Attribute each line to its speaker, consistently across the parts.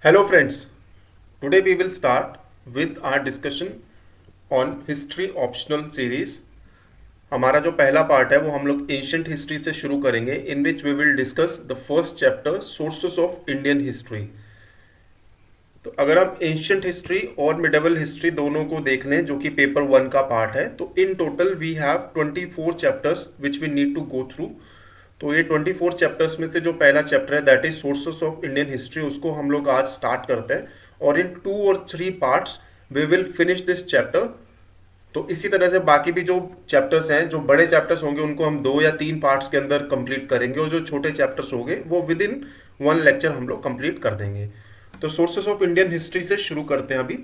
Speaker 1: Hello friends, today we will start with our discussion on history optional series. हमारा जो पहला part है वो हम लोग एंशंट हिस्ट्री से शुरू करेंगे in which we will discuss the first chapter sources of Indian history. तो अगर हम एंशंट हिस्ट्री और मिडेवल हिस्ट्री दोनों को देख लें जो कि पेपर 1 का पार्ट है तो in total we have 24 chapters which we need to go through. तो ये 24 चैप्टर्स में से जो पहला चैप्टर है that is sources of Indian history, उसको हम लोग आज स्टार्ट करते हैं और इन 2 और 3 parts we will finish this chapter. तो इसी तरह से बाकी भी जो चैप्टर्स हैं, जो बड़े चैप्टर्स होंगे उनको हम 2 या 3 पार्ट्स के अंदर कंप्लीट करेंगे और जो छोटे चैप्टर्स होंगे वो विद इन 1 लेक्चर हम लोग कंप्लीट कर देंगे। तो सोर्सेस ऑफ इंडियन हिस्ट्री से शुरू करते हैं अभी।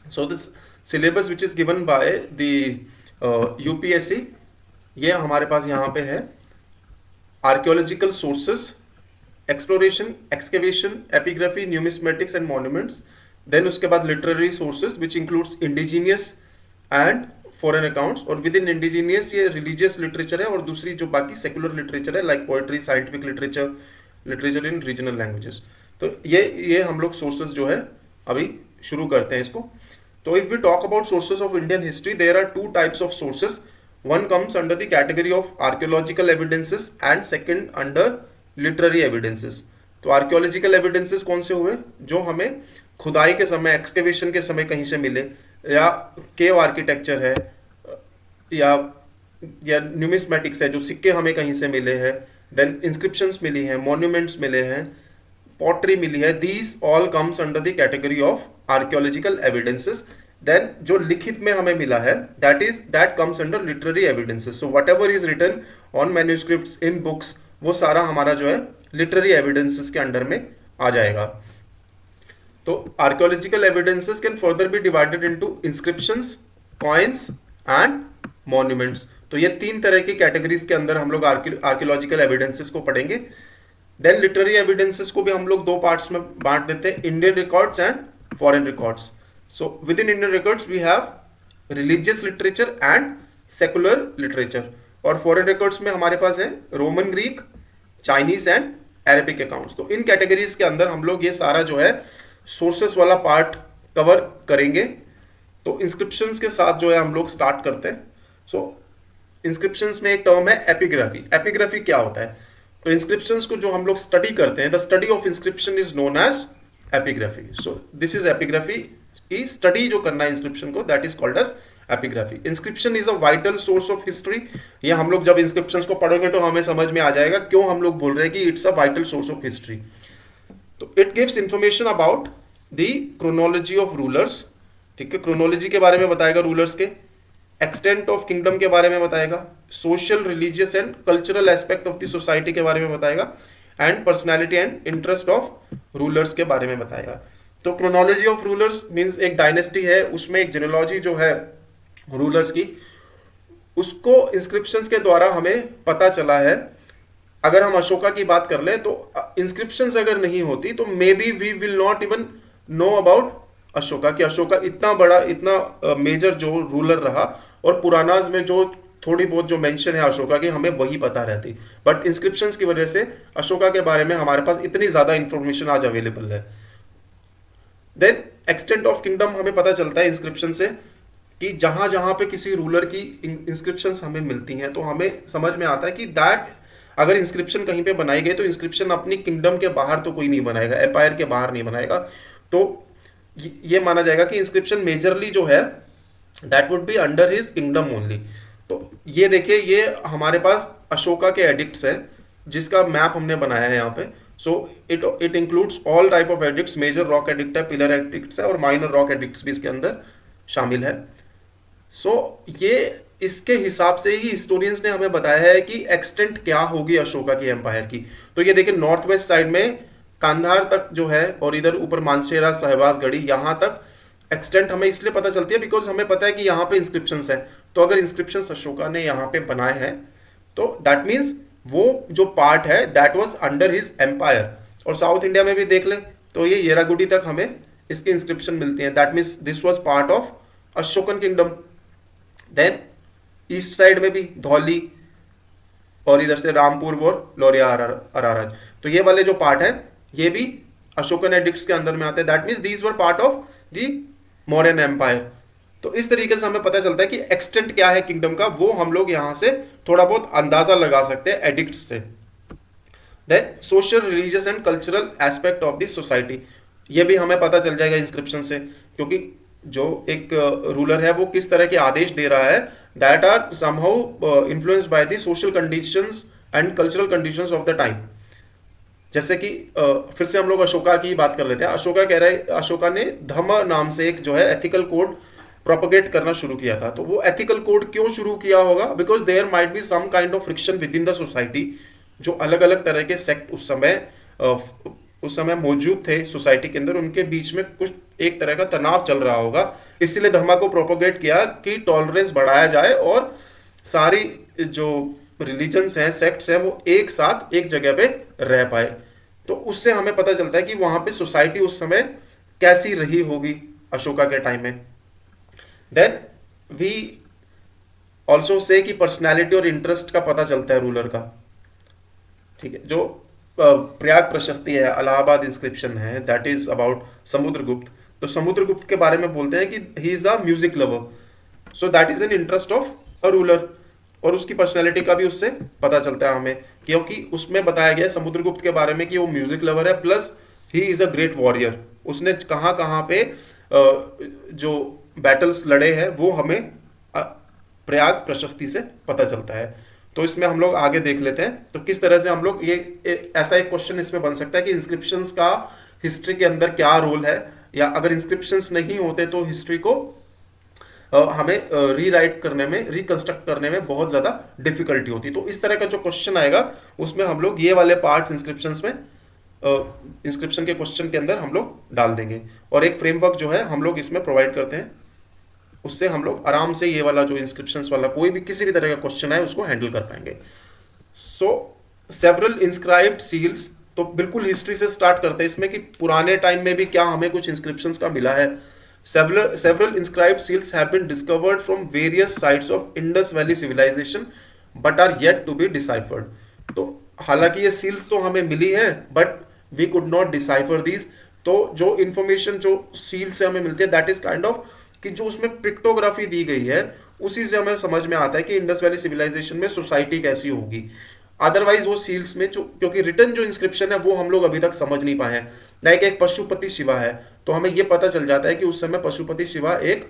Speaker 1: So this syllabus which is given by the UPSC, ये हमारे पास यहाँ पे है। Archaeological sources, exploration, excavation, epigraphy, numismatics and monuments. Then उसके बाद literary sources which includes indigenous and foreign accounts, और विद इन इंडिजीनियस ये रिलीजियस लिटरेचर है और दूसरी जो बाकी सेकुलर लिटरेचर है like poetry, scientific literature, literature in regional languages. तो ये हम लोग सोर्सेस जो है अभी शुरू करते हैं इसको। तो if we talk about sources of Indian history, there are 2 types of sources. One comes under the category of archaeological evidences and second under literary evidences. तो archaeological evidences कौन से हुए? जो हमें खुदाई के समय, एक्सकेवेशन के समय कहीं से मिले, या केव आर्किटेक्चर है, या न्यूमिस्मेटिक्स है जो सिक्के हमें कहीं से मिले हैं, देन इंस्क्रिप्शंस मिली हैं, मॉन्यूमेंट्स मिले हैं, पॉटरी मिली है। These all comes under the category of archaeological evidences. Then जो लिखित में हमें मिला है that comes under literary evidences. So whatever is written on manuscripts in books, वो सारा हमारा जो है लिटरेरी एविडेंसेस के अंडर में आ जाएगा। तो archaeological evidences can further be divided into inscriptions, coins and monuments. तो ये 3 तरह की कैटेगरीज के अंदर हम लोग आर्कियोलॉजिकल एविडेंसेस को पढ़ेंगे। देन लिटरेरी एविडेंसेस को भी हम लोग 2 पार्ट्स में बांट देते हैं, Indian records and foreign records. So within Indian records we have religious literature and secular literature, और foreign records में हमारे पास है Roman, Greek, Chinese and Arabic accounts. तो इन कैटेगरीज के अंदर हम लोग ये सारा जो है सोर्सेस वाला पार्ट कवर करेंगे। तो इंस्क्रिप्शंस के साथ जो है हम लोग स्टार्ट करते हैं। सो इंस्क्रिप्शंस में एक टर्म है एपिग्राफी। एपिग्राफी क्या होता है? तो इंस्क्रिप्शंस को जो हम लोग स्टडी करते हैं, the study of inscription is known as epigraphy. So this is epigraphy की स्टडी जो करना है इंस्क्रिप्शन को, that is called as epigraphy. Inscription is a vital source of history. ये हम लोग जब इंस्क्रिप्शंस को पढ़ोगे तो हमें समझ में आ जाएगा क्यों हम लोग बोल रहे हैं कि it's a vital source of history. तो it gives information about the chronology of rulers. ठीक है, क्रोनोलॉजी के बारे में बताएगा रूलर्स के, एक्सटेंट ऑफ किंगडम के बारे में बताएगा, social, religious and cultural aspect of the society के बारे में बताएगा, and personality and interest of rulers के बारे में बताएगा। तो क्रोनोलॉजी ऑफ रूलर्स मींस एक डायनेस्टी है, उसमें एक जेनेलॉजी जो है रूलर्स की, उसको इंस्क्रिप्शंस के द्वारा हमें पता चला है। अगर हम अशोका की बात कर लें तो इंस्क्रिप्शंस अगर नहीं होती तो maybe we will not even know about Ashoka, कि अशोका इतना बड़ा, इतना मेजर जो रूलर रहा, और पुरानाज में जो थोड़ी बहुत जो मेंशन है अशोका की हमें वही पता रहती। बट इंस्क्रिप्शंस की वजह से अशोका के बारे में हमारे पास इतनी ज्यादा इंफॉर्मेशन आज अवेलेबल है। देन एक्सटेंट ऑफ किंगडम हमें पता चलता है इंस्क्रिप्शन से, कि जहां जहां पे किसी रूलर की इंस्क्रिप्शंस हमें मिलती हैं तो हमें समझ में आता है कि दैट अगर इंस्क्रिप्शन कहीं पे बनाई गई तो इंस्क्रिप्शन अपनी किंगडम के बाहर तो कोई नहीं बनाएगा, एम्पायर के बाहर नहीं बनाएगा। तो ये माना जाएगा कि इंस्क्रिप्शन मेजरली जो है that would be under his kingdom only. तो ये देखिए, ये हमारे पास अशोका के एडिक्ट्स हैं जिसका मैप हमने बनाया है यहाँ पे। So it includes all type of edicts. Major rock edict है, पिलर एडिक्ट्स है, और माइनर रॉक एडिक्ट्स भी इसके अंदर शामिल है। सो ये इसके हिसाब से ही हिस्टोरियंस ने हमें बताया है कि एक्सटेंट क्या होगी अशोका की एम्पायर की। तो ये देखिए, नॉर्थ वेस्ट साइड में कांधार तक जो है, और इधर ऊपर मानसेरा, सहबाजगढ़ी, यहाँ तक एक्सटेंट हमें इसलिए पता चलती है बिकॉज हमें पता है कि यहाँ पे इंस्क्रिप्शंस है। तो अगर इंस्क्रिप्शंस अशोका ने यहाँ पे बनाए हैं तो दैट मीन्स वो जो पार्ट है that was under his empire. और साउथ इंडिया में भी देख लें तो ये येरागुडी तक हमें इसकी इंस्क्रिप्शन मिलती है, that means this was part of Ashokan kingdom. Then east side में भी धौली, और इधर से रामपुर और लोरिया अराराज, तो ये वाले जो पार्ट है ये भी अशोकन एडिक्ट्स के अंदर में आते हैं, that means these were part of the Mauryan empire. तो इस तरीके से हमें पता चलता है कि एक्सटेंट क्या है किंगडम का, वो हम लोग यहां से थोड़ा बहुत अंदाजा लगा सकते हैं एडिक्ट्स से। Then social, religious and cultural aspect of the society, ये भी हमें पता चल जाएगा इंस्क्रिप्शन से, क्योंकि जो एक रूलर है वो किस तरह के आदेश दे रहा है, that are somehow influenced by the social conditions and cultural conditions of the time. जैसे कि फिर से हम लोग अशोका की बात कर लेते हैं। अशोका कह रहे हैं, अशोका ने धम्म नाम से एक जो है एथिकल कोड प्रोपोगेट करना शुरू किया था। तो वो एथिकल कोड क्यों शुरू किया होगा, because there might be some kind of friction within the society. जो अलग अलग तरह के सेक्ट उस समय मौजूद थे सोसाइटी के अंदर, उनके बीच में कुछ एक तरह का तनाव चल रहा होगा, इसीलिए धम्मा को प्रोपोगेट किया कि टॉलरेंस बढ़ाया जाए और सारी जो रिलीजन्स हैं, सेक्ट्स हैं, वो एक साथ एक जगह पे रह पाए। तो उससे हमें पता चलता है कि वहां पे सोसाइटी उस समय कैसी रही होगी अशोका के टाइम में। देन वी ऑल्सो से कि पर्सनैलिटी और इंटरेस्ट का पता चलता है रूलर का। ठीक है, जो प्रयाग प्रशस्ति है, इलाहाबाद इंस्क्रिप्शन है, दैट इज अबाउट समुद्रगुप्त। तो समुद्रगुप्त के बारे में बोलते हैं कि he is a music lover, so that is an interest of a ruler. और उसकी पर्सनैलिटी का भी उससे पता चलता है हमें, क्योंकि उसमें बताया गया है समुद्रगुप्त के बारे में कि वो म्यूजिक लवर है, plus he is a great warrior. उसने कहाँ कहाँ पे जो बैटल्स लड़े हैं वो हमें प्रयाग प्रशस्ति से पता चलता है। तो इसमें हम लोग आगे देख लेते हैं। तो किस तरह से हम लोग ऐसा एक क्वेश्चन इसमें बन सकता है कि इंस्क्रिप्शंस का हिस्ट्री के अंदर क्या रोल है, या अगर इंस्क्रिप्शंस नहीं होते तो हिस्ट्री को हमें रीराइट करने में, रिकंस्ट्रक्ट करने में बहुत ज्यादा डिफिकल्टी होती है। तो इस तरह का जो क्वेश्चन आएगा उसमें हम लोग ये वाले पार्ट्स इंस्क्रिप्शंस में, इंस्क्रिप्शन के क्वेश्चन के अंदर हम लोग डाल देंगे। और एक फ्रेमवर्क जो है हम लोग इसमें प्रोवाइड करते हैं, उससे हम लोग आराम से ये वाला जो इंस्क्रिप्शंस वाला कोई भी किसी भी तरह का क्वेश्चन है उसको हैंडल कर पाएंगे। सो सेवरल इंस्क्राइब्ड सील्स, तो बिल्कुल हिस्ट्री से स्टार्ट करते हैं इसमें कि पुराने टाइम में भी क्या हमें कुछ इंस्क्रिप्शंस का मिला है। Several inscribed seals have been discovered from various sites of Indus Valley civilization but are yet to be deciphered. तो हालांकि ये सील्स तो हमें मिली है but we could not decipher these. तो जो इंफॉर्मेशन जो सील से हमें मिलती है दैट इज काइंड ऑफ कि जो उसमें पिक्टोग्राफी दी गई है उसी से हमें समझ में आता है कि इंडस वैली सिविलाइजेशन में सोसाइटी कैसी होगी। अदरवाइज वो सील्स में जो, क्योंकि रिटर्न जो इंस्क्रिप्शन है वो हम लोग अभी तक समझ नहीं पाए हैं। लाइक एक पशुपति शिवा है, तो हमें ये पता चल जाता है कि उस समय पशुपति शिवा एक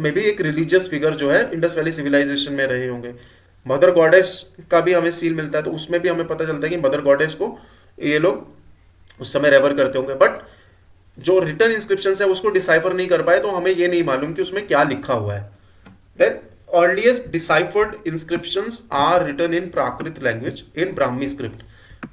Speaker 1: मे बी एक रिलीजियस फिगर जो है इंडस वैली सिविलाइजेशन में रहे होंगे। मदर गॉडेस का भी हमें सील मिलता है, तो उसमें भी हमें पता चलता है कि मदर गॉडेस को ये लोग उस समय रेवर करते होंगे। बट जो रिटर्न इंस्क्रिप्शन है उसको डिसाइफर नहीं कर पाए, तो हमें ये नहीं मालूम कि उसमें क्या लिखा हुआ है। Then earliest deciphered inscriptions are written in Prakrit language in Brahmi script.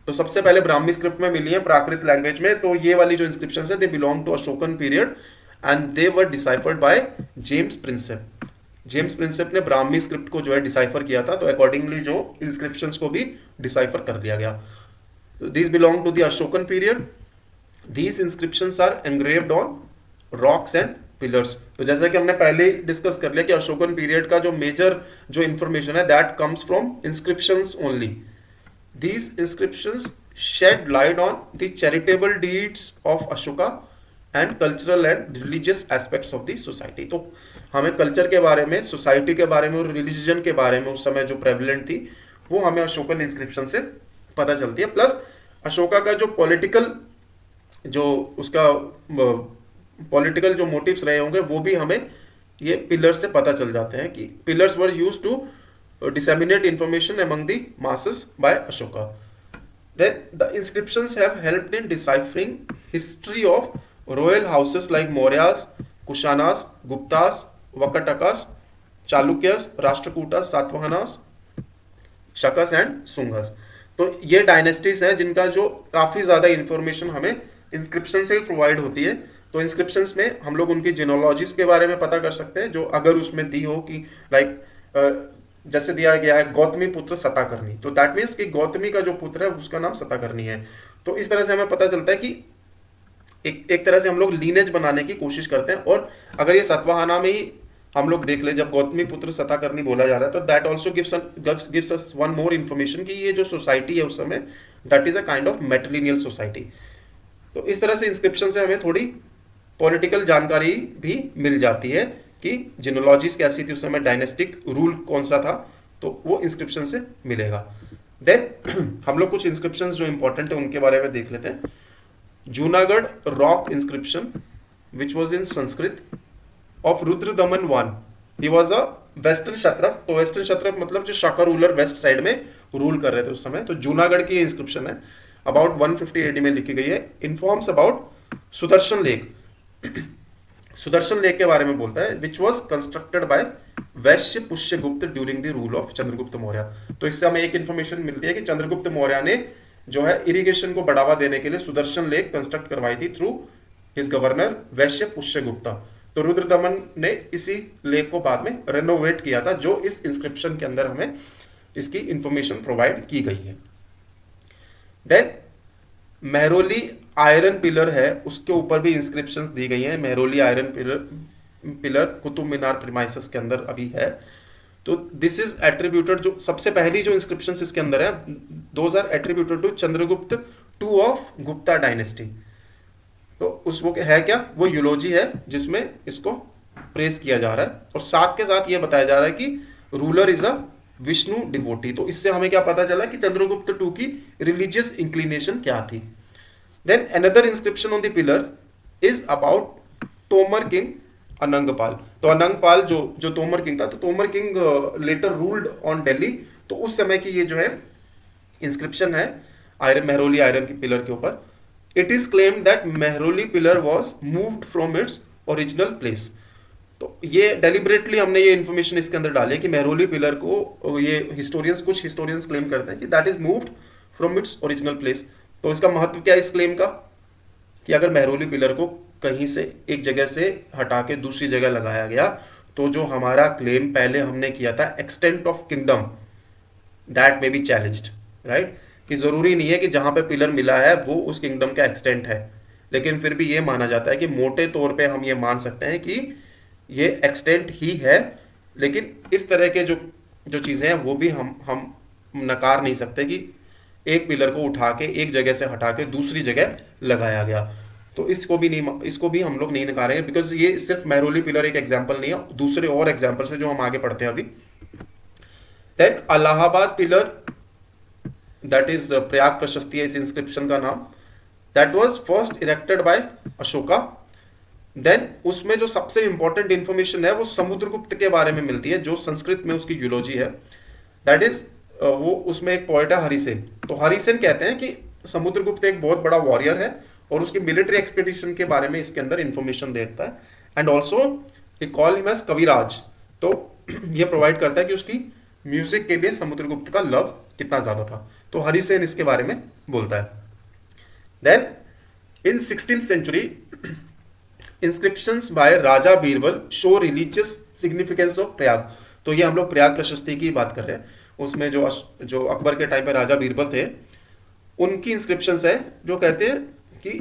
Speaker 1: तो सबसे पहले ब्राह्मी स्क्रिप्ट में मिली है प्राकृत लैंग्वेज में। तो ये वाली जो इंस्क्रिप्शंस है they belong to Ashokan period and they were deciphered by James Prinsep. James Prinsep ने ब्राह्मी स्क्रिप्ट को जो है डिसाइफर किया था, तो अकॉर्डिंगली जो इंस्क्रिप्शंस को भी डिसाइफर कर दिया गया। This belong to the Ashokan period. These inscriptions are engraved on rocks and pillars. तो जैसा कि हमने पहले डिस्कस कर लिया कि अशोकन पीरियड का जो मेजर जो इंफॉर्मेशन है that comes from inscriptions only. These inscriptions shed light on the charitable deeds of Ashoka and cultural and religious aspects of the society. तो हमें कल्चर के बारे में, सोसाइटी के बारे में और रिलीजन के बारे में उस समय जो प्रेवलेंट थी वो हमें अशोकन इंस्क्रिप्शन से पता चलती है। प्लस अशोका का जो पॉलिटिकल जो उसका पॉलिटिकल जो मोटिव्स रहे होंगे वो भी हमें ये पिलर्स से पता चल जाते हैं कि pillars were used to disseminate information among the masses by Ashoka. Then the inscriptions have helped in deciphering history of royal houses like Mauryas, Kushanas, Guptas, Vakatakas, Chalukyas, Rashtrakutas, Satavahanas, Shakas and सुंगस। तो ये डायनेस्टीज हैं जिनका जो काफी ज्यादा इंफॉर्मेशन हमें इंस्क्रिप्शन से प्रोवाइड होती है। तो इंस्क्रिप्शंस में हम लोग उनकी जिनोलॉजीज के बारे में पता कर सकते हैं, जो अगर उसमें दी हो कि लाइक जैसे दिया गया है गौतमी पुत्र सताकर्णी, तो दैट मीन्स कि गौतमी का जो पुत्र है उसका नाम सताकर्णी है। तो इस तरह से हमें पता चलता है कि एक तरह से हम लोग लीनेज बनाने की कोशिश करते हैं। और अगर ये सतवाहना में ही हम लोग देख ले, जब गौतमी पुत्र सताकर्णी बोला जा रहा है, तो that also gives us one more information कि ये जो सोसाइटी है उस समय that is a kind of matrilineal society. तो इस तरह से इंस्क्रिप्शन से हमें थोड़ी पॉलिटिकल जानकारी भी मिल जाती है कि जिनोलॉजीज कैसी थी उस समय, डायनेस्टिक रूल कौन सा था, तो वो इंस्क्रिप्शन से मिलेगा। देन हम लोग कुछ इंस्क्रिप्शन जो इंपॉर्टेंट है उनके बारे में देख लेते हैं। Junagadh rock inscription which was in Sanskrit of Rudradaman one, he was a western Kshatrapa. तो वेस्टर्न क्षत्रप मतलब जो शाका रूलर वेस्ट साइड में रूल कर रहे थे उस समय। तो जूनागढ़ की इंस्क्रिप्शन है, अबाउट 150 एडी में लिखी गई है। Informs about Sudarshan lake, Sudarshan lake के बारे में बोलता है, which was constructed by Vysya Pushyagupta during the rule of Chandragupta Maurya. तो इससे हमें एक इंफॉर्मेशन मिलती है कि चंद्रगुप्त मौर्य ने जो है इरिगेशन को बढ़ावा देने के लिए सुदर्शन लेक कंस्ट्रक्ट करवाई थी थ्रू हिज गवर्नर वैश्य पुष्यगुप्ता। तो रुद्रदमन ने इसी लेक को बाद में रेनोवेट किया था, जो इस इंस्क्रिप्शन के अंदर हमें इसकी इंफॉर्मेशन प्रोवाइड की गई है। देन मेहरौली आयरन पिलर है, उसके ऊपर भी इंस्क्रिप्शंस दी गई हैं। Mehrauli iron pillar Qutub Minar premises के अंदर अभी है। तो दिस इज एट्रीब्यूटेड, जो सबसे पहली जो इंस्क्रिप्शंस इसके अंदर है, those are attributed to Chandragupta two of Gupta dynasty. तो उस वो है क्या, वो यूलोजी है जिसमें इसको प्रेस किया जा रहा है, और साथ के साथ ये बताया जा रहा है कि ruler is a Vishnu devotee. तो इससे हमें क्या पता चला कि चंद्रगुप्त टू की रिलीजियस इंक्लिनेशन क्या थी। Then another inscription on the pillar is about Tomar king Anangpal. तो अनंगपाल जो तोमर किंग था, तो Tomar king later ruled on Delhi. तो उस समय की ये जो है इंस्क्रिप्शन है आयरन, मेहरौली आयरन की पिलर के ऊपर। It is claimed that Mehrauli pillar was moved from its original place. तो ये डेलिबरेटली हमने ये इंफॉर्मेशन इसके अंदर डाली है कि मेहरौली पिलर को ये कुछ हिस्टोरियंस क्लेम करते हैं कि that is moved from its original place. तो इसका महत्व क्या है इस क्लेम का, कि अगर मेहरौली पिलर को कहीं से एक जगह से हटा के दूसरी जगह लगाया गया, तो जो हमारा क्लेम पहले हमने किया था extent of kingdom, that may be challenged, right. कि जरूरी नहीं है कि जहां पे पिलर मिला है वो उस किंगडम का एक्सटेंट है, लेकिन फिर भी ये माना जाता है कि मोटे तौर पे हम ये मान सकते हैं कि ये एक्सटेंट ही है। लेकिन इस तरह के जो चीजें हैं वो भी हम नकार नहीं सकते कि एक पिलर को उठा के एक जगह से हटा के दूसरी जगह लगाया गया। तो इसको भी हम लोग नहीं नकारेंगे, बिकॉज ये सिर्फ मेहरौली पिलर एक एग्जाम्पल नहीं है, दूसरे और एग्जाम्पल्स है जो हम आगे पढ़ते हैं अभी। Then Allahabad pillar, that is Prayag Prashasti है इस इंस्क्रिप्शन का नाम, that was first erected by Ashoka. देन उसमें जो सबसे इंपॉर्टेंट इंफॉर्मेशन है वो समुद्रगुप्त के बारे में मिलती है, जो संस्कृत में उसकी यूलोजी है। दैट इज वो उसमें एक पोएट है हरिसेन। तो हरिसेन कहते हैं कि समुद्रगुप्त एक बहुत बड़ा वॉरियर है, और उसकी मिलिट्री एक्सपीडिशन के बारे में इसके अंदर इंफॉर्मेशन देता है। एंड ऑल्सो ये कॉल हिम एज कविराज। तो ये प्रोवाइड करता है कि उसकी म्यूजिक के लिए समुद्रगुप्त का लव कितना ज्यादा था। तो हरिसेन इसके बारे में बोलता है। Then in 16th century inscriptions by Raja Birbal show religious significance of Prayag. तो ये हम लोग प्रयाग प्रशस्ति की बात कर रहे हैं, उसमें जो अकबर के टाइम पे राजा बीरबल थे उनकी इंस्क्रिप्शंस है जो कहते हैं कि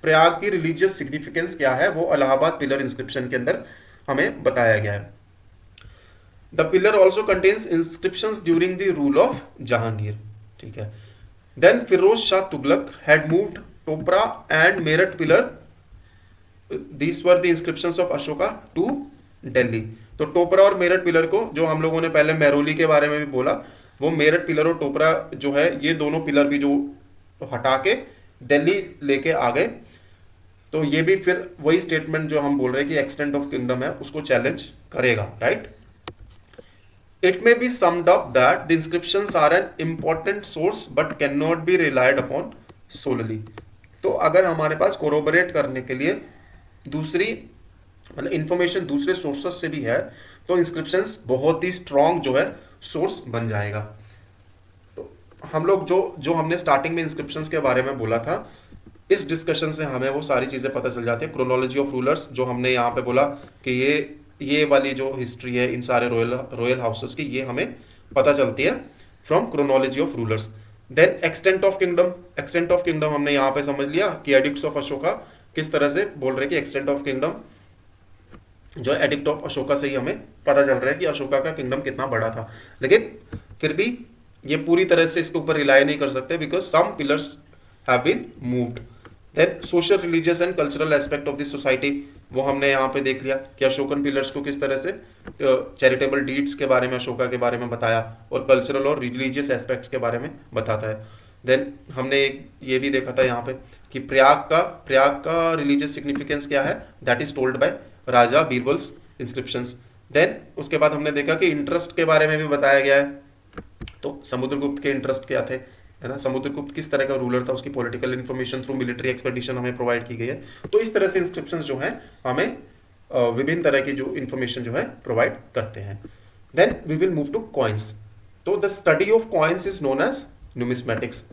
Speaker 1: प्रयाग की रिलीजियस सिग्निफिकेंस क्या है, वो इलाहाबाद पिलर इंस्क्रिप्शन के अंदर हमें बताया गया है। The pillar also contains inscriptions during the rule of Jahangir, ठीक है। Then Firoz Shah Tughlaq had moved Topra and Meerut pillar, these were the inscriptions of Ashoka to Delhi. तो टोपरा और मेरठ पिलर को, जो हम लोगों ने पहले मेहरौली के बारे में भी बोला, वो मेरठ पिलर और टोपरा जो है ये दोनों पिलर भी जो हटा के दिल्ली लेके आ गए। तो ये भी फिर वही स्टेटमेंट जो हम बोल रहे हैं कि एक्सटेंट ऑफ किंगडम है उसको चैलेंज करेगा, right. It may be summed up that the inscriptions are an important source but can not be relied upon solely. तो अगर हमारे पास कोरोबरेट करने के लिए दूसरी मतलब इंफॉर्मेशन दूसरे सोर्सेस से भी है, तो इंस्क्रिप्शंस बहुत ही स्ट्रॉन्ग जो है सोर्स बन जाएगा। तो हम लोग जो हमने स्टार्टिंग में इंस्क्रिप्शंस के बारे में बोला था, इस डिस्कशन से हमें वो सारी चीज़ें पता चल जाती है। क्रोनोलॉजी ऑफ रूलर्स जो हमने यहाँ पे बोला कि ये वाली जो हिस्ट्री है इन सारे रॉयल हाउसेस की, ये हमें पता चलती है from chronology of rulers. Then extent of kingdom हमने यहाँ पे समझ लिया कि एडिक्ट्स ऑफ अशोका किस तरह से बोल रहे कि एक्सटेंट ऑफ किंगडम जो एडिक्ट ऑफ अशोका से ही हमें पता चल रहा है कि अशोका का किंगडम कितना बड़ा था। लेकिन फिर भी ये पूरी तरह से इसके ऊपर रिलाई नहीं कर सकते, because some pillars have been moved. Then social religious and cultural aspect of the society, वो हमने यहाँ पे देख लिया कि अशोकन पिलर्स को किस तरह से चैरिटेबल डीड्स के बारे में, अशोका के बारे में बताया, और कल्चरल और रिलीजियस एस्पेक्ट्स के बारे में बताता है। देन हमने ये भी देखा था यहाँ पे कि प्रयाग का रिलीजियस सिग्निफिकेंस क्या है, that is told by Raja Birbal's inscriptions. Then उसके बाद हमने देखा कि इंटरेस्ट के बारे में भी बताया गया है। तो समुद्रगुप्त के इंटरेस्ट क्या थे, है ना, समुद्रगुप्त किस तरह का रूलर था, उसकी political information through military expedition हमें प्रोवाइड की गई है। तो इस तरह से इंस्क्रिप्शंस जो हैं हमें विभिन्न तरह की जो इन्फॉर्मेशन जो है प्रोवाइड करते हैं। Then we will move to coins. तो the study of coins is known as numismatics.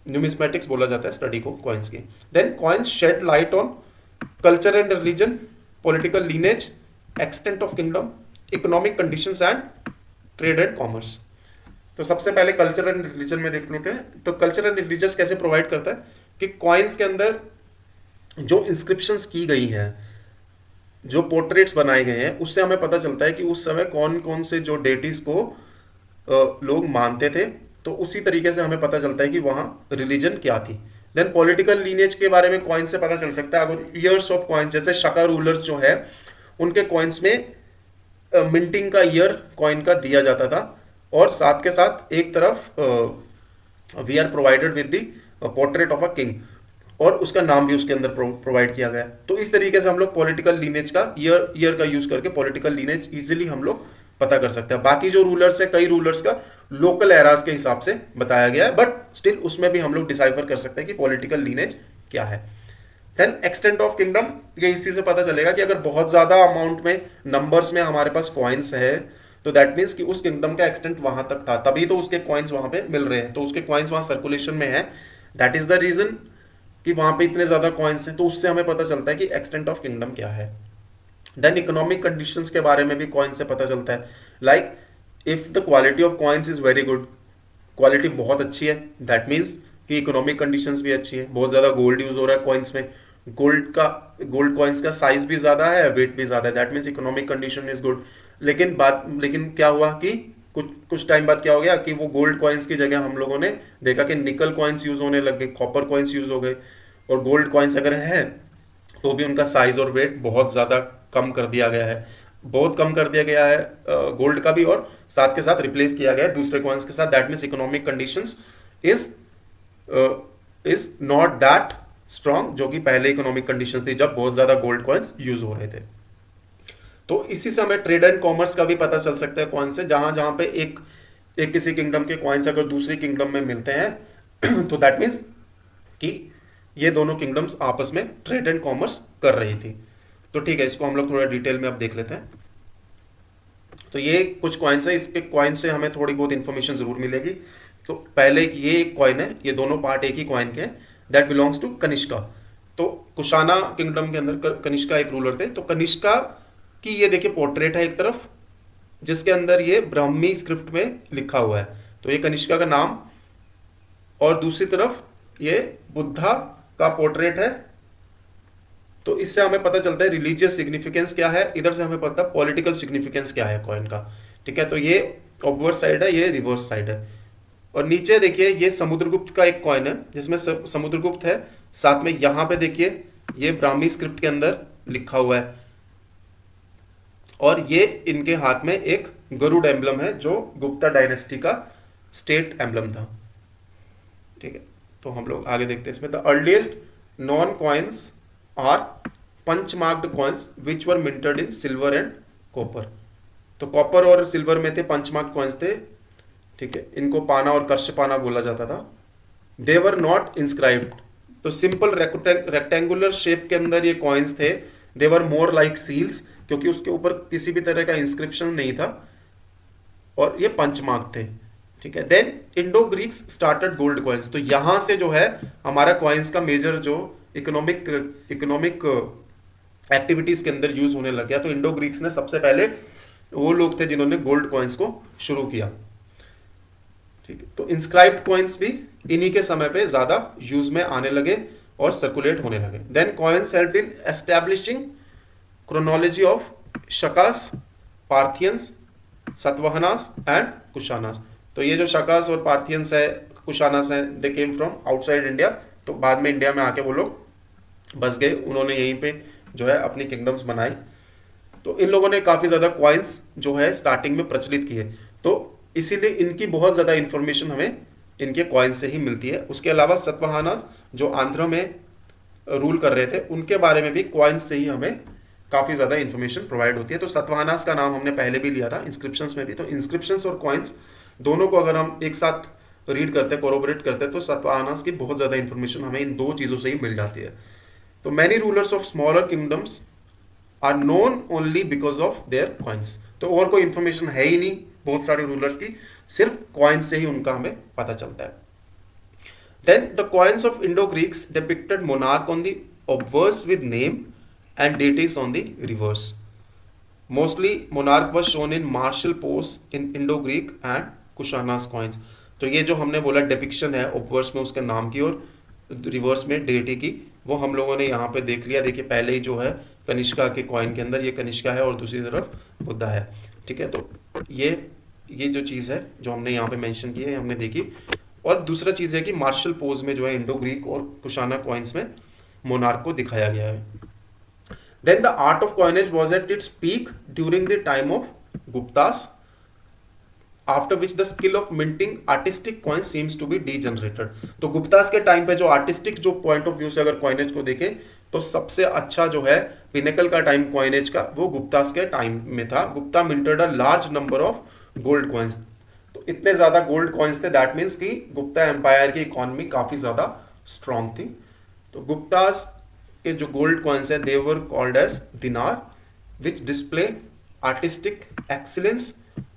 Speaker 1: Numismatics बोला जाता है स्टडी को कॉइन्स की। Then coins shed light on culture and religion, political lineage, extent of kingdom, economic conditions and trade and commerce. तो सबसे पहले culture and religion में देख लेते हैं। तो कल्चर एंड रिलीजन कैसे प्रोवाइड करता है कि कॉइन्स के अंदर जो इंस्क्रिप्शंस की गई हैं, जो पोर्ट्रेट्स बनाए गए हैं, उससे हमें पता चलता है कि उस समय कौन कौन से जो डेटीज को लोग मानते थे। तो उसी तरीके से हमें पता चलता है कि वहाँ रिलीजन क्या थी। देन पॉलिटिकल लीनेज के बारे में कॉइन से पता चल सकता है। अगर ईयर्स ऑफ कॉइन्स, जैसे शका रूलर्स जो है उनके कॉइन्स में मिंटिंग का ईयर कॉइन का दिया जाता था, और साथ के साथ एक तरफ we are provided with the portrait of a king, और उसका नाम भी उसके अंदर प्रोवाइड किया गया। तो इस तरीके से हम लोग पॉलिटिकल लीनेज का ईयर का यूज करके पॉलिटिकल लीनेज इजीली हम लोग पता कर सकते हैं। बाकी जो रूलर्स है, कई रूलर्स का लोकल एराज के हिसाब से बताया गया है, बट स्टिल उसमें भी हम लोग डिसाइफर कर सकते हैं कि पॉलिटिकल लीनेज क्या है। देन एक्सटेंट ऑफ किंगडम, ये इसी से पता चलेगा कि अगर बहुत ज्यादा अमाउंट में, नंबर्स में हमारे पास कॉइन्स है, तो दैट मीन्स कि उस किंगडम का एक्सटेंट वहां तक था, तभी तो उसके कॉइन्स वहां पे मिल रहे हैं। तो उसके कॉइन्स वहां सर्कुलेशन में है, दैट इज द रीजन कि वहां पे इतने ज्यादा कॉइन्स हैं। तो उससे हमें पता चलता है कि एक्सटेंट ऑफ किंगडम क्या है। देन इकोनॉमिक कंडीशंस के बारे में भी कॉइन से पता चलता है। Like if the quality of coins is very good, quality बहुत अच्छी है, दैट मीन्स कि इकोनॉमिक कंडीशंस भी अच्छी है। बहुत ज्यादा गोल्ड यूज हो रहा है कॉइन्स में, गोल्ड कॉइन्स का साइज भी ज्यादा है, वेट भी ज्यादा है, that means economic condition is good. लेकिन क्या हुआ कि कुछ टाइम बाद क्या हो गया कि वो गोल्ड कॉइन्स की जगह हम लोगों ने देखा कि निकल कॉइन्स यूज होने लगे, कॉपर कॉइन्स यूज हो गए, और गोल्ड कॉइन्स अगर हैं तो भी उनका साइज और वेट बहुत ज्यादा कम कर दिया गया है, बहुत कम कर दिया गया है गोल्ड का भी, और साथ के साथ रिप्लेस किया गया है दूसरे कॉइन्स के साथ। That means economic conditions is not that strong, जो कि पहले इकोनॉमिक कंडीशंस थी जब बहुत ज्यादा गोल्ड कॉइन्स यूज हो रहे थे। तो इसी से हमें ट्रेड एंड कॉमर्स का भी पता चल सकता है कॉइन से। जहां जहां पे एक किसी किंगडम के कॉइन्स अगर दूसरी किंगडम में मिलते हैं तो दैट मीन्स कि ये दोनों किंगडम्स आपस में ट्रेड एंड कॉमर्स कर रही थी। तो ठीक है, इसको हम लोग थोड़ा डिटेल में अब देख लेते हैं। तो ये कुछ कॉइन्स है, इसके कॉइन से हमें थोड़ी बहुत इंफॉर्मेशन जरूर मिलेगी। तो पहले ये एक कॉइन है, ये दोनों पार्ट एक ही कॉइन के हैं, दैट बिलोंग्स टू कनिष्का। तो कुशाना किंगडम के अंदर कनिष्का एक रूलर थे। तो कनिष्का की ये देखिए पोर्ट्रेट है एक तरफ, जिसके अंदर ये ब्राह्मी स्क्रिप्ट में लिखा हुआ है, तो ये कनिष्का का नाम, और दूसरी तरफ ये बुद्धा का पोर्ट्रेट है। तो इससे हमें पता चलता है रिलीजियस सिग्निफिकेंस क्या है, इधर से हमें पता है पॉलिटिकल सिग्निफिकेंस क्या है कॉइन का। ठीक है, तो ये ऑब्वर्स साइड है, ये रिवर्स साइड है। और नीचे देखिए ये समुद्रगुप्त का एक कॉइन है जिसमें समुद्रगुप्त है, साथ में यहां पे देखिए ये ब्राह्मी स्क्रिप्ट के अंदर लिखा हुआ है, और ये इनके हाथ में एक गरुड़ एम्बलम है जो गुप्ता डायनेस्टी का स्टेट एम्बलम था। ठीक है, तो हम लोग आगे देखते हैं इसमें। The earliest known coins are punch marked coins which were minted in silver and copper. तो कॉपर और सिल्वर में थे पंच मार्क्ड कॉइन्स थे। ठीक है, इनको पाना और कश्यपाना बोला जाता था। दे वर नॉट इंस्क्राइब्ड, तो सिंपल रेक्टेंगुलर शेप के अंदर ये कॉइन्स थे। दे वर मोर लाइक सील्स, क्योंकि उसके ऊपर किसी भी तरह का इंस्क्रिप्शन नहीं था, और ये पंचमार्क थे। ठीक है, then Indo Greeks started gold coins. तो यहां से जो है हमारा कॉइन्स का मेजर जो इकोनॉमिक एक्टिविटीज के अंदर यूज होने लग गया। तो इंडो ग्रीक्स ने सबसे पहले वो लोग थे जिन्होंने गोल्ड कॉइन्स को शुरू किया। ठीक है, तो इंस्क्राइब्ड कॉइन्स भी इन्हीं के समय पे ज्यादा यूज में आने लगे और सर्कुलेट होने लगे। Then coins help in establishing chronology of Shakas, Parthians, Satavahanas and Kushanas. तो ये जो शकास और पार्थियंस है, कुशानास है, they came from outside India, तो बाद में इंडिया में आके वो लोग बस गए, उन्होंने यहीं पे जो है अपनी किंगडम्स बनाई। तो इन लोगों ने काफ़ी ज़्यादा क्वाइंस जो है स्टार्टिंग में प्रचलित किए, तो इसीलिए इनकी बहुत ज़्यादा इंफॉर्मेशन हमें इनके कॉइन्स से ही मिलती है। उसके अलावा सतवाहनास जो आंध्र में रूल कर रहे थे, उनके बारे में भी कॉइन्स से ही हमें काफ़ी ज़्यादा इंफॉर्मेशन प्रोवाइड होती है। तो सतवाहनास का नाम हमने पहले भी लिया था इंस्क्रिप्शंस में भी। तो इंस्क्रिप्शंस और कॉइन्स दोनों को अगर हम एक साथ रीड करते, कोरोबरेट करते, तो सतवाहनास की बहुत ज़्यादा इंफॉर्मेशन हमें इन दो चीज़ों से ही मिल जाती है। तो many rulers of smaller kingdoms are known only because of their coins. तो और कोई इंफॉर्मेशन है ही नहीं बहुत सारे रूलर्स की, सिर्फ कॉइन्स से ही उनका हमें पता चलता है। Then the coins of Indo Greeks depicted monarch on the obverse with name and deities on the reverse. Mostly monarch was shown in martial pose in Indo-Greek and Kushana's coins. तो ये जो हमने बोला डिपिक्शन है obverse में उसके नाम की और रिवर्स में डेटी की, वो हम लोगों ने यहाँ पे देख लिया। देखिए पहले ही जो है कनिष्का के कॉइन के अंदर ये कनिष्का है और दूसरी तरफ बुद्धा है, ठीक है। तो ये जो चीज़ है जो हमने यहाँ पे मेंशन की है हमने देखी। और दूसरा चीज़ है कि मार्शल पोज में जो है इंडो ग्रीक और कुशाना कॉइन्स में मोनार्क को दिखाया गया है। Then the art of coinage was at its peak during the time of Guptas, after which the skill of minting artistic coins seems to be degenerated. तो गुप्तास के टाइम पे जो आर्टिस्टिक जो पॉइंट ऑफ व्यू से अगर coinage को देखें तो सबसे अच्छा जो है पिनेकल का टाइम कॉइनेज का वो गुप्तास के टाइम में था। Gupta minted a large number of gold coins. तो इतने ज्यादा गोल्ड कॉइन्स थे, दैट मीन्स कि गुप्ता एम्पायर की इकोनॉमी काफी ज्यादा स्ट्रांग थी। तो गुप्तास के जो गोल्ड कॉइन्स है दे वर called as dinar, which display artistic excellence,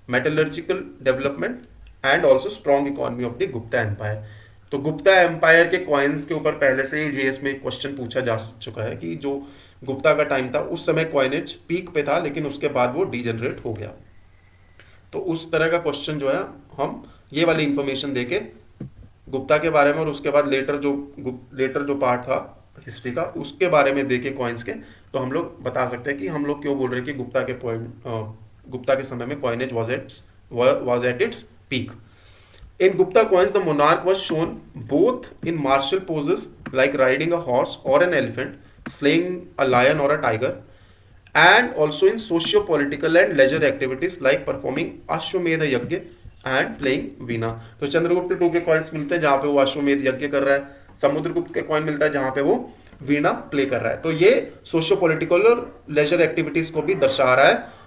Speaker 1: metallurgical development and also strong economy of the Gupta empire. तो गुप्ता एम्पायर के कॉइन्स के ऊपर पहले से ही जीएस में एक क्वेश्चन पूछा जा चुका है कि जो गुप्ता का टाइम था उस समय कॉइनेज पीक पे था, लेकिन उसके बाद वो डीजनरेट हो गया। तो उस तरह का क्वेश्चन जो है हम ये वाली इंफॉर्मेशन देके गुप्ता के बारे में और उसके बाद लेटर जो पार्ट था हिस्ट्री का उसके बारे में देखे कॉइन्स के, तो हम लोग बता सकते हैं कि हम लोग क्यों बोल रहे हैं कि गुप्ता के समय में coinage was at its peak. In Gupta coins, the monarch was shown both in martial poses like riding a horse or an elephant, slaying a lion or a tiger, and also in socio-political and leisure activities like performing Ashwamedha Yajna and playing वीणा। तो Chandragupta to के coins मिलते हैं जहां पे वो अश्वमेध यज्ञ कर रहा है, समुद्रगुप्त के कॉइन मिलता है जहां पे वो वीणा प्ले कर रहा है। तो ये सोशियो पॉलिटिकल और लेजर एक्टिविटीज को भी दर्शा रहा है,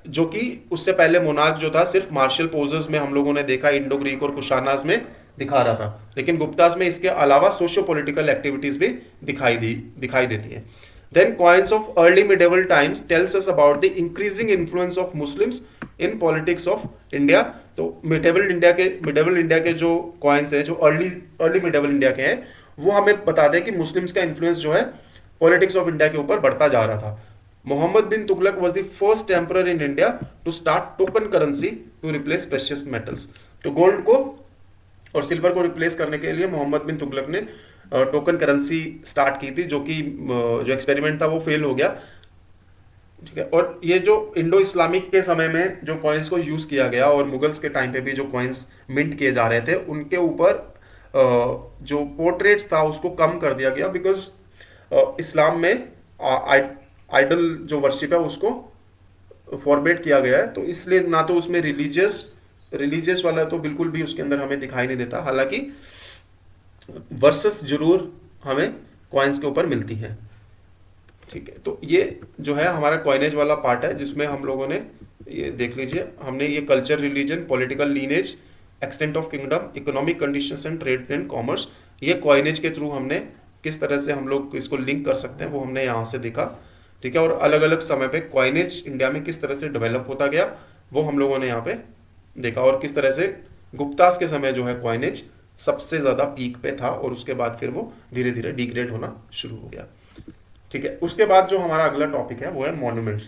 Speaker 1: जो कि उससे पहले मोनार्क जो था सिर्फ मार्शल पोजेस में हम लोगों ने देखा इंडो ग्रीक और कुशानास में दिखा रहा था, लेकिन गुप्तास में इसके अलावा सोशियो पॉलिटिकल एक्टिविटीज भी दिखाई देती है। Then coins of early medieval times tells us about the increasing influence of Muslims in politics of India. तो medieval इंडिया के जो coins हैं जो early medieval इंडिया के हैं वो हमें बताते हैं कि मुस्लिम्स का इन्फ्लुएंस जो है पॉलिटिक्स ऑफ इंडिया के ऊपर बढ़ता जा रहा था। मोहम्मद बिन Tughlaq was the first emperor in India to start token currency to replace precious metals. तो गोल्ड को और सिल्वर को रिप्लेस करने के लिए मोहम्मद बिन तुगलक ने टोकन करेंसी स्टार्ट की थी, जो कि जो एक्सपेरिमेंट था वो फेल हो गया, ठीक है। और ये जो इंडो इस्लामिक के समय में जो कॉइन्स को यूज किया गया और मुगल्स के टाइम पे भी जो कॉइन्स मिंट किए जा रहे थे उनके ऊपर जो पोर्ट्रेट्स था उसको कम कर दिया गया, बिकॉज इस्लाम में आइडल जो वर्शिप है उसको फॉरबिड किया गया है। तो इसलिए ना तो उसमें रिलीजियस वाला तो बिल्कुल भी उसके अंदर हमें दिखाई नहीं देता, हालांकि वर्सेस जरूर हमें कॉइन्स के ऊपर मिलती हैं, ठीक है। तो ये जो है हमारा कॉइनेज वाला पार्ट है जिसमें हम लोगों ने ये देख लीजिए, हमने ये culture, religion, political lineage, extent of kingdom, economic conditions and trade and commerce, ये कॉइनेज के थ्रू हमने किस तरह से हम लोग इसको लिंक कर सकते हैं वो हमने यहाँ से देखा, ठीक है। और अलग अलग समय पे कॉइनेज इंडिया में किस तरह से डेवलप होता गया वो हम लोगों ने यहाँ पे देखा, और किस तरह से गुप्तास के समय जो है कॉइनेज सबसे ज्यादा पीक पे था और उसके बाद फिर वो धीरे धीरे डिग्रेड होना शुरू हो गया, ठीक है। उसके बाद जो हमारा अगला टॉपिक है वो है monuments.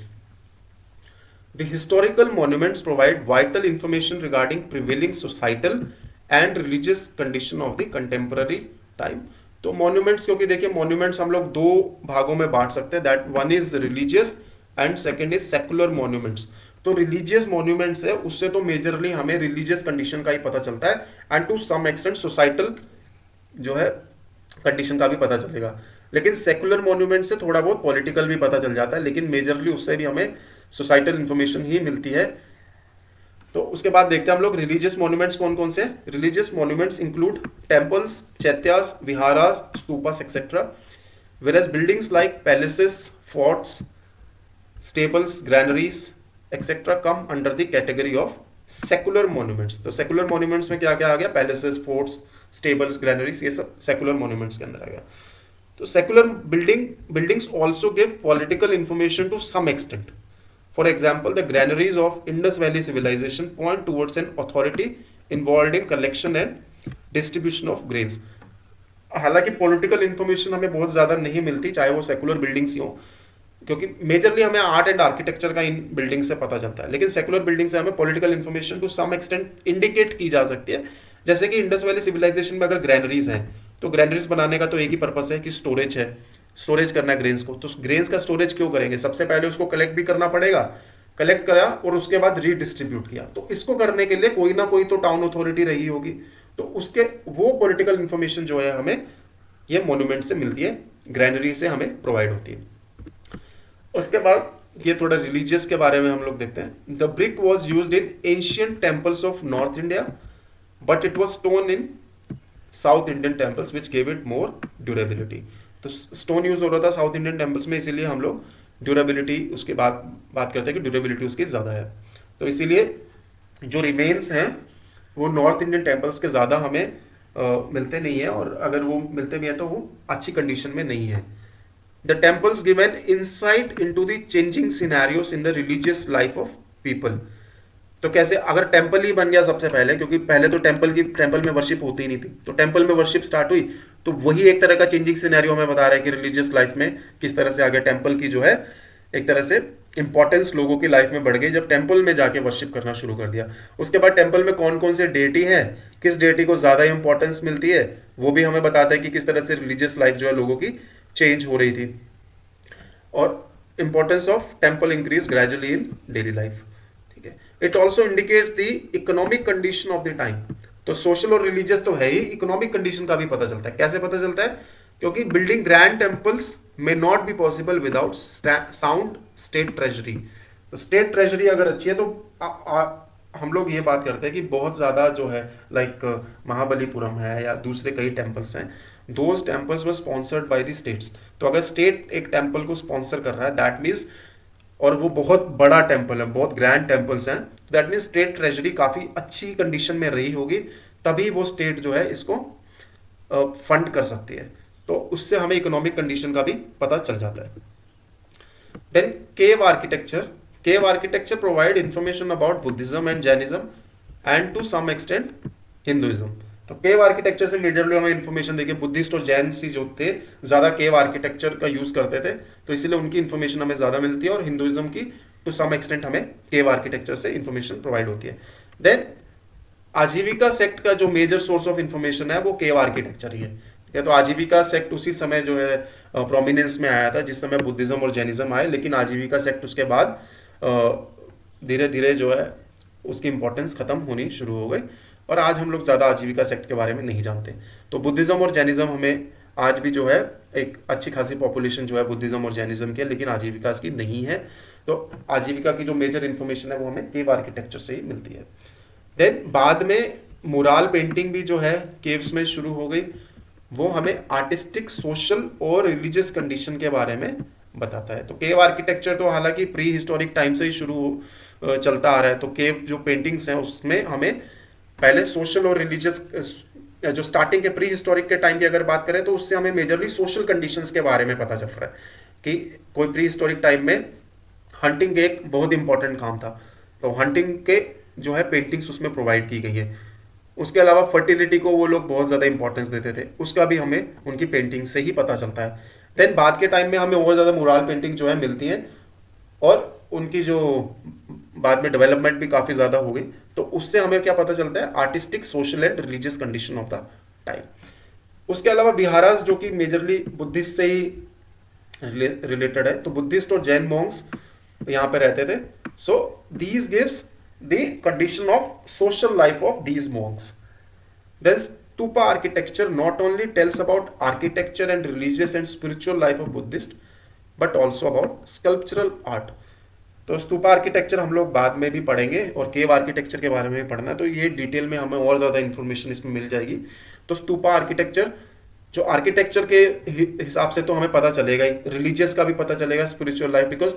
Speaker 1: The historical monuments provide vital information regarding prevailing societal and religious condition of the contemporary time. तो मॉन्यूमेंट्स, क्योंकि देखिए मॉन्यूमेंट्स हम लोग दो भागों में बांट सकते हैं, that one is religious and second is secular monuments. तो रिलीजियस मॉन्यूमेंट्स है उससे तो मेजरली हमें रिलीजियस कंडीशन का ही पता चलता है, and to some extent societal जो है कंडीशन का भी पता चलेगा। लेकिन सेकुलर मॉन्यूमेंट से थोड़ा बहुत पॉलिटिकल भी पता चल जाता है, लेकिन मेजरली उससे भी हमें सोसाइटल इंफॉर्मेशन ही मिलती है। तो उसके बाद देखते हैं हम लोग रिलीजियस मॉन्यूमेंट्स कौन कौन से। Religious monuments include temples, chaityas, viharas, stupas etcetera, whereas buildings like palaces, forts, stables, granaries etc come under the category of secular monuments। तो secular monuments में क्या क्या आ गया, palaces, forts, stables, granaries, ये सब secular monuments के अंदर आ गया। तो secular buildings also give political information to some extent। For example, the granaries of Indus Valley civilization point towards an authority involved in collection and distribution of grains। हालांकि political information हमें बहुत ज़्यादा नहीं मिलती, चाहे वो सेकुलर बिल्डिंग्स ही हो, क्योंकि मेजरली हमें आर्ट एंड आर्किटेक्चर का इन बिल्डिंग से पता चलता है। लेकिन सेकुलर बिल्डिंग से हमें political information to some extent indicate की जा सकती है। जैसे कि इंडस वैली सिविलाइजेशन में अगर ग्रैनरीज हैं, तो ग्रैनरीज बनाने का तो एक ही पर्पस है कि स्टोरेज है, स्टोरेज करना है ग्रेन्स को। तो ग्रेन्स का स्टोरेज क्यों करेंगे, सबसे पहले उसको कलेक्ट भी करना पड़ेगा, कलेक्ट करा और उसके बाद रीडिस्ट्रीब्यूट किया। तो इसको करने के लिए कोई ना कोई तो टाउन अथॉरिटी रही होगी, तो उसके वो पॉलिटिकल इंफॉर्मेशन जो है हमें ये मॉन्यूमेंट से मिलती है, ग्रैनरी से हमें प्रोवाइड होती है। उसके बाद ये थोड़ा रिलीजियस के बारे में हम लोग देखते हैं। The brick was used in ancient temples of north India but it was stone in south Indian temples which gave it more durability. तो स्टोन यूज हो रहा था साउथ इंडियन टेम्पल्स में, इसीलिए हम लोग ड्यूरेबिलिटी उसके बाद बात करते हैं कि ड्यूरेबिलिटी उसकी ज़्यादा है। तो इसीलिए जो रिमेन्स हैं वो नॉर्थ इंडियन टेम्पल्स के ज़्यादा हमें मिलते नहीं है, और अगर वो मिलते भी हैं तो वो अच्छी कंडीशन में नहीं है। The temples give an insight into the changing scenarios in the religious life of people. तो कैसे, अगर टेम्पल ही बन गया सबसे पहले, क्योंकि पहले तो टेम्पल में वर्शिप होती ही नहीं थी, तो टेम्पल में वर्शिप स्टार्ट हुई, तो वही एक तरह का चेंजिंग सिनेरियो हमें बता रहा है कि रिलीजियस लाइफ में किस तरह से आगे टेम्पल की जो है एक तरह से इंपॉर्टेंस लोगों की लाइफ में बढ़ गई जब टेम्पल में जाके वर्शिप करना शुरू कर दिया। उसके बाद टेम्पल में कौन कौन से डेटी हैं, किस डेटी को ज़्यादा इंपॉर्टेंस मिलती है, वो भी हमें बताता है कि किस तरह से रिलीजियस लाइफ जो है लोगों की चेंज हो रही थी। और importance of temple increase gradually in daily life. ठीक है, it also indicates the economic condition of the time. तो सोशल और रिलीजियस तो है ही, इकोनॉमिक कंडीशन का भी पता चलता है। कैसे पता चलता है, क्योंकि building grand temples may not be possible without sound state treasury. तो स्टेट ट्रेजरी अगर अच्छी है तो हम लोग ये बात करते हैं कि बहुत ज़्यादा जो है लाइक महाबलीपुरम है या दूसरे कई टेम्पल्स हैं, those temples were sponsored by the states. तो अगर स्टेट एक टेम्पल को स्पॉन्सर कर रहा है दैट मीन्स, और वो बहुत बड़ा टेम्पल है, बहुत ग्रैंड टेम्पल्स हैं, दैट मीन्स स्टेट ट्रेजरी काफ़ी अच्छी कंडीशन में रही होगी, तभी वो स्टेट जो है इसको फंड कर सकती है। तो उससे हमें इकोनॉमिक कंडीशन का भी पता चल जाता है। Then cave architecture. Cave architecture provide information about Buddhism and Jainism and to some extent Hinduism. तो केव आर्किटेक्चर से मेजरली हमें इंफॉर्मेशन देखिए, बुद्धिस्ट और जैन सी जो थे ज़्यादा केव आर्किटेक्चर का यूज़ करते थे, तो इसीलिए उनकी इंफॉर्मेशन हमें ज़्यादा मिलती है, और हिंदुइज्म की टू सम एक्सटेंट हमें केव आर्किटेक्चर से इंफॉर्मेशन प्रोवाइड होती है। देन आजीविका सेक्ट का जो मेजर सोर्स ऑफ इंफॉर्मेशन है वो केव आर्किटेक्चर ही है। ठीक है, तो आजीविका सेक्ट उसी समय जो है प्रोमिनेंस में आया था जिस समय बुद्धिज्म और जैनिज्म आए, लेकिन आजीविका सेक्ट उसके बाद धीरे धीरे जो है उसकी इंपॉर्टेंस खत्म होनी शुरू हो गई, और आज हम लोग ज़्यादा आजीविका सेक्ट के बारे में नहीं जानते। तो बुद्धिज्म और जैनिज्म हमें आज भी जो है एक अच्छी खासी पॉपुलेशन जो है बुद्धिज्म और जैनिज्म की है, लेकिन आजीविका की नहीं है। तो आजीविका की जो मेजर इंफॉर्मेशन है वो हमें केव आर्किटेक्चर से ही मिलती है। देन बाद में मुराल पेंटिंग भी जो है केव्स में शुरू हो गई, वो हमें आर्टिस्टिक, सोशल और रिलीजियस कंडीशन के बारे में बताता है। तो केव आर्किटेक्चर तो हालांकि प्री हिस्टोरिक टाइम से ही शुरू चलता आ रहा है। तो केव जो पेंटिंग्स हैं उसमें हमें पहले सोशल और रिलीजियस, जो स्टार्टिंग के प्री हिस्टोरिक के टाइम की अगर बात करें तो उससे हमें मेजरली सोशल कंडीशंस के बारे में पता चल रहा है कि कोई प्री हिस्टोरिक टाइम में हंटिंग एक बहुत इंपॉर्टेंट काम था, तो हंटिंग के जो है पेंटिंग्स उसमें प्रोवाइड की गई है। उसके अलावा फर्टिलिटी को वो लोग बहुत ज़्यादा इंपॉर्टेंस देते थे, उसका भी हमें उनकी पेंटिंग से ही पता चलता है। देन बाद के टाइम में हमें और ज़्यादा मुराल पेंटिंग जो है मिलती हैं, और उनकी जो बाद में डेवलपमेंट भी काफ़ी ज़्यादा हो गई, तो उससे हमें क्या पता चलता है, artistic, social and religious condition of the time. उसके अलावा बिहारास जो कि मेजरली बुद्धिस्ट से ही रिलेटेड है, तो बुद्धिस्ट और जैन मॉन्क्स यहाँ पे रहते थे। So these gives the condition of social life of these monks. Then stupa architecture not only tells about architecture and religious and spiritual life of Buddhist but also about sculptural art. तो stupa architecture हम लोग बाद में भी पढ़ेंगे और केव architecture के बारे में भी पढ़ना है, तो ये डिटेल में हमें और ज़्यादा इन्फॉर्मेशन इसमें मिल जाएगी। तो स्तूपा आर्किटेक्चर, जो आर्किटेक्चर के हिसाब से तो हमें पता चलेगा ही, रिलीजियस का भी पता चलेगा, spiritual life, because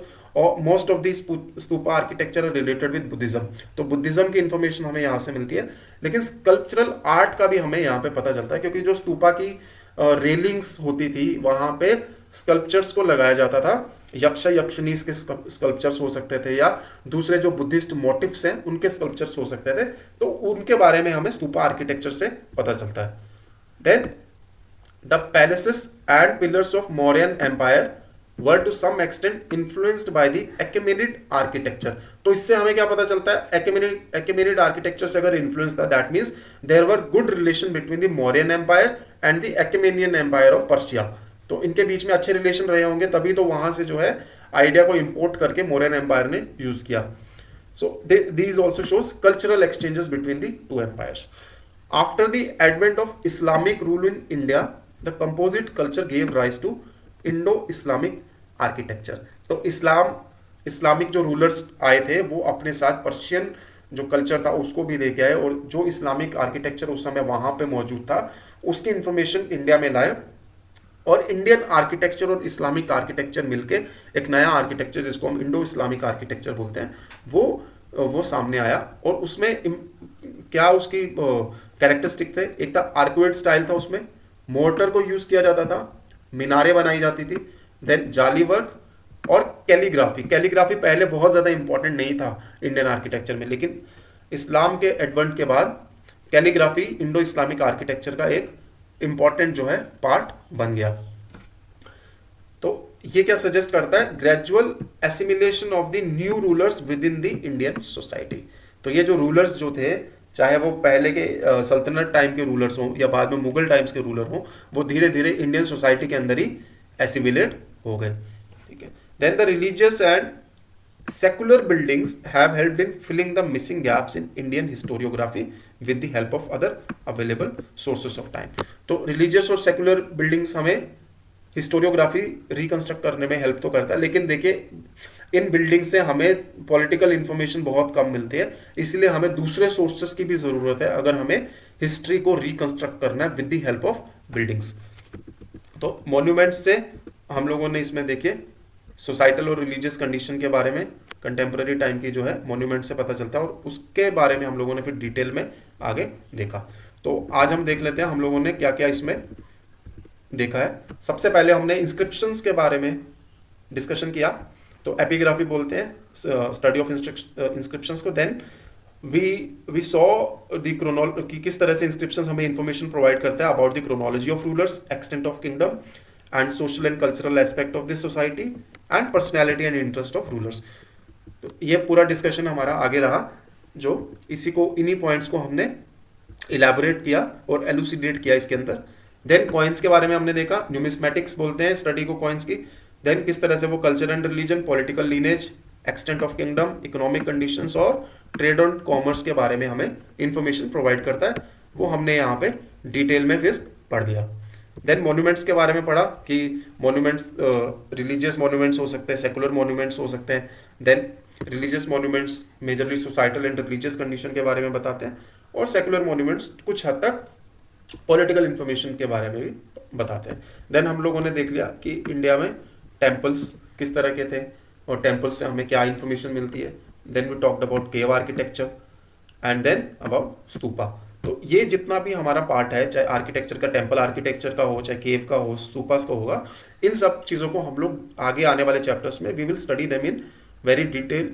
Speaker 1: most of this stupa architecture related with Buddhism, तो बुद्धिज्म की इंफॉर्मेशन हमें यहाँ से मिलती है। लेकिन स्कल्पचरल आर्ट का भी हमें यहाँ पे पता चलता है, क्योंकि जो स्तूपा की रेलिंग्स होती थी वहाँ पे स्कल्पचर्स को लगाया जाता था, यक्ष यक्षिनीज के स्कल्पचर्स हो सकते थे या दूसरे जो बुद्धिस्ट मोटिव्स हैं उनके स्कल्पचर्स हो सकते थे, तो उनके बारे में हमें स्तूपा आर्किटेक्चर से पता चलता है। Then the palaces and pillars of Mauryan empire were to some extent influenced by the Achaemenid architecture। तो इससे हमें क्या पता चलता है, Achaemenid architecture से अगर इन्फ्लुएंस था, that means there were good relation between the Mauryan empire and the Achaemenian empire of Persia. तो इनके बीच में अच्छे रिलेशन रहे होंगे, तभी तो वहां से जो है आइडिया को इंपोर्ट करके मौर्यन एम्पायर ने यूज किया। So these also shows cultural exchanges between the two empires. After the advent of Islamic rule in India, the composite culture gave rise to Indo Islamic architecture. तो Islamic जो rulers आए थे वो अपने साथ Persian जो culture था उसको भी लेके आए, और जो इस्लामिक आर्किटेक्चर उस समय वहां पे मौजूद था उसकी इंफॉर्मेशन इंडिया में लाए, और इंडियन आर्किटेक्चर और इस्लामिक आर्किटेक्चर मिलके एक नया आर्किटेक्चर जिसको हम इंडो इस्लामिक आर्किटेक्चर बोलते हैं वो सामने आया। और उसमें क्या उसकी कैरेक्टरिस्टिक थे, एक था आर्कुएड स्टाइल था, उसमें मोर्टर को यूज किया जाता था, मीनारें बनाई जाती थी, देन जाली वर्क और कैलीग्राफी पहले बहुत ज़्यादा इंपॉर्टेंट नहीं था इंडियन आर्किटेक्चर में, लेकिन इस्लाम के एडवेंट के बाद कैलीग्राफी इंडो इस्लामिक आर्किटेक्चर का एक इंपॉर्टेंट जो है पार्ट बन गया। तो ये क्या सजेस्ट करता है, gradual assimilation of the new rulers with in the Indian society. तो ये जो रूलर्स जो थे, चाहे वो पहले के सल्तनत टाइम के रूलर्स हों या बाद में मुगल टाइम्स के रूलर हों, वो धीरे धीरे इंडियन सोसाइटी के अंदर ही एसिमिलेट हो गए। ठीक है, then the religious and secular buildings have helped in filling the missing gaps in Indian historiography with the help of other available sources of time। तो religious और secular buildings हमें historiography reconstruct करने में help तो करता है, लेकिन देखिए इन बिल्डिंग से हमें पॉलिटिकल इंफॉर्मेशन बहुत कम मिलती है, इसलिए हमें दूसरे सोर्सेस की भी जरूरत है अगर हमें हिस्ट्री को रिकंस्ट्रक्ट करना है with the help of buildings. तो मॉन्यूमेंट्स से हम लोगों ने इसमें देखिए सोसाइटल और रिलीजियस कंडीशन के बारे में कंटेम्प्रेरी टाइम की जो है मॉन्यूमेंट से पता चलता है, और उसके बारे में हम लोगों ने फिर डिटेल में आगे देखा। तो आज हम देख लेते हैं हम लोगों ने क्या क्या इसमें देखा है। सबसे पहले हमने इंस्क्रिप्शंस के बारे में डिस्कशन किया, तो एपिग्राफी बोलते हैं स्टडी ऑफ इंस्क्रिप्शंस को। Then we saw the chronology, किस तरह से इंस्क्रिप्शंस हमें इंफॉर्मेशन प्रोवाइड करता है about the chronology of rulers, extent of kingdom and social and cultural aspect of this society and personality and interest of rulers। तो ये पूरा डिस्कशन हमारा आगे रहा, जो इन्हीं पॉइंट्स को हमने इलेबोरेट किया और एलुसिडेट किया इसके अंदर। देन कॉइन्स के बारे में हमने देखा, न्यूमिस्मेटिक्स बोलते हैं स्टडी को कॉइन्स की। देन किस तरह से वो culture and religion, political lineage, extent of kingdom, economic conditions और ट्रेड एंड कॉमर्स के बारे में हमें इंफॉर्मेशन प्रोवाइड करता है, वो हमने यहाँ पे डिटेल में फिर पढ़ दिया। देन मॉन्यूमेंट्स के बारे में पढ़ा कि मॉन्यूमेंट्स रिलीजियस मॉन्यूमेंट्स हो सकते हैं, सेकुलर मॉन्यूमेंट्स हो सकते हैं। Then religious monuments majorly societal and religious condition के बारे में बताते हैं, और सेकुलर मॉन्यूमेंट्स कुछ हद तक पॉलिटिकल इंफॉर्मेशन के बारे में भी बताते हैं। देन हम लोगों ने देख लिया कि इंडिया में टेम्पल्स किस तरह के थे और टेम्पल्स से हमें क्या इंफॉर्मेशन मिलती है। Then we talked about cave architecture and then about stupa. तो ये जितना भी हमारा पार्ट है, चाहे आर्किटेक्चर का, टेम्पल आर्किटेक्चर का हो, चाहे केव का हो, स्तूपास का होगा, इन सब चीज़ों को हम लोग आगे आने वाले चैप्टर्स में we will study them in very detail.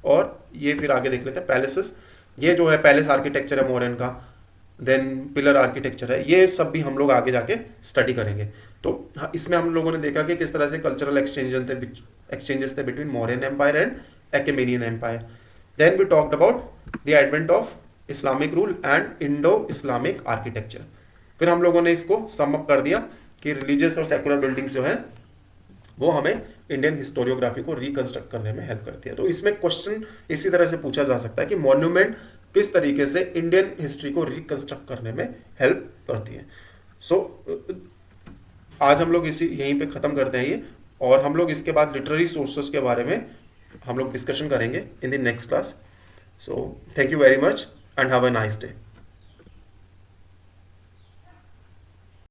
Speaker 1: और ये फिर आगे देख लेते हैं पैलेसेस, ये जो है पैलेस आर्किटेक्चर है मॉडर्न का, देन पिलर आर्किटेक्चर है, ये सब भी हम लोग आगे जाके स्टडी करेंगे। तो इसमें हम लोगों ने देखा कि किस तरह से कल्चरल एक्सचेंजेस थे between Mauryan empire and Achaemenian empire. Then we talked about the advent of Islamic rule and Indo Islamic architecture. फिर हम लोगों ने इसको सम अप कर दिया कि रिलीजियस और सेकुलर बिल्डिंग्स जो है वो हमें इंडियन हिस्टोरियोग्राफी को रिकंस्ट्रक्ट करने में हेल्प करती है। तो इसमें क्वेश्चन इसी तरह से पूछा जा सकता है कि मॉन्यूमेंट किस तरीके से इंडियन हिस्ट्री को रिकंस्ट्रक्ट करने में हेल्प करती है। सो आज हम लोग इसी यहीं पे ख़त्म करते हैं ये, और हम लोग इसके बाद लिटरेरी सोर्सेस के बारे में हम लोग डिस्कशन करेंगे in the next class. So thank you very much and have a nice day.